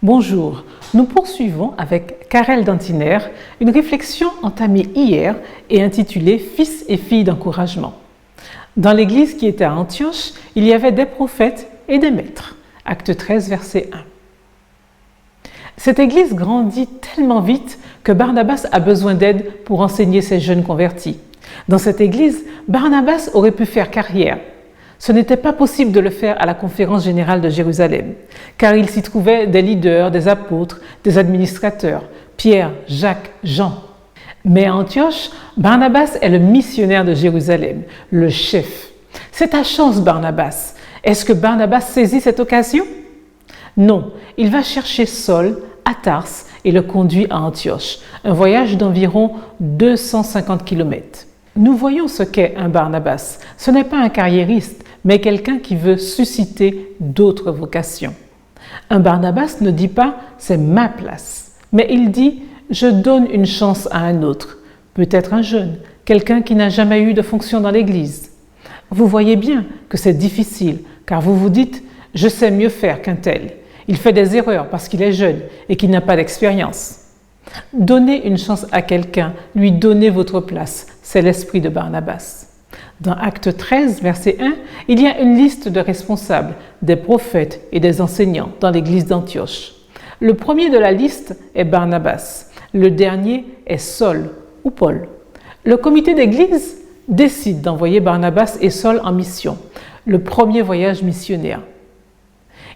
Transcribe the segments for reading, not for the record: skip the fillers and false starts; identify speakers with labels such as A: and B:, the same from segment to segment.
A: Bonjour, nous poursuivons avec Karel Dantiner une réflexion entamée hier et intitulée « Fils et filles d'encouragement ». Dans l'église qui était à Antioche, il y avait des prophètes et des maîtres. Acte 13, verset 1. Cette église grandit tellement vite que Barnabas a besoin d'aide pour enseigner ses jeunes convertis. Dans cette église, Barnabas aurait pu faire carrière. Ce n'était pas possible de le faire à la conférence générale de Jérusalem, car il s'y trouvait des leaders, des apôtres, des administrateurs, Pierre, Jacques, Jean. Mais à Antioche, Barnabas est le missionnaire de Jérusalem, le chef. C'est ta chance, Barnabas. Est-ce que Barnabas saisit cette occasion? Non, il va chercher Saul à Tarse et le conduit à Antioche, un voyage d'environ 250 km. Nous voyons ce qu'est un Barnabas. Ce n'est pas un carriériste, mais quelqu'un qui veut susciter d'autres vocations. Un Barnabas ne dit pas « c'est ma place », mais il dit « je donne une chance à un autre », peut-être un jeune, quelqu'un qui n'a jamais eu de fonction dans l'Église. Vous voyez bien que c'est difficile, car vous vous dites « je sais mieux faire qu'un tel ». Il fait des erreurs parce qu'il est jeune et qu'il n'a pas d'expérience. Donnez une chance à quelqu'un, lui donnez votre place, c'est l'esprit de Barnabas. Dans Acte 13, verset 1, il y a une liste de responsables, des prophètes et des enseignants dans l'église d'Antioche. Le premier de la liste est Barnabas, le dernier est Saul ou Paul. Le comité d'église décide d'envoyer Barnabas et Saul en mission, le premier voyage missionnaire.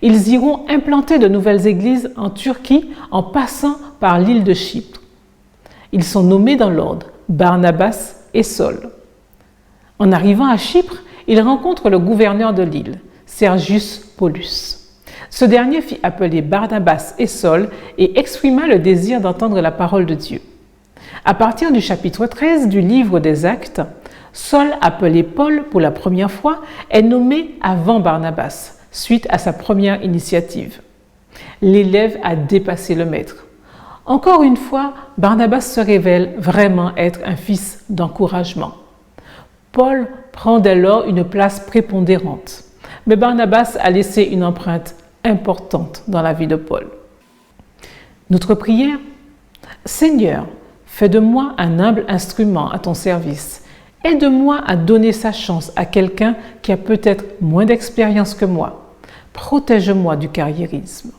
A: Ils iront implanter de nouvelles églises en Turquie en passant par l'île de Chypre. Ils sont nommés dans l'ordre, Barnabas et Saul. En arrivant à Chypre, ils rencontrent le gouverneur de l'île, Sergius Paulus. Ce dernier fit appeler Barnabas et Saul et exprima le désir d'entendre la parole de Dieu. À partir du chapitre 13 du livre des Actes, Saul, appelé Paul pour la première fois, est nommé avant Barnabas, suite à sa première initiative. L'élève a dépassé le maître. Encore une fois, Barnabas se révèle vraiment être un fils d'encouragement. Paul prend dès lors une place prépondérante, mais Barnabas a laissé une empreinte importante dans la vie de Paul. Notre prière: Seigneur, fais de moi un humble instrument à ton service. Aide-moi à donner sa chance à quelqu'un qui a peut-être moins d'expérience que moi. Protège-moi du carriérisme.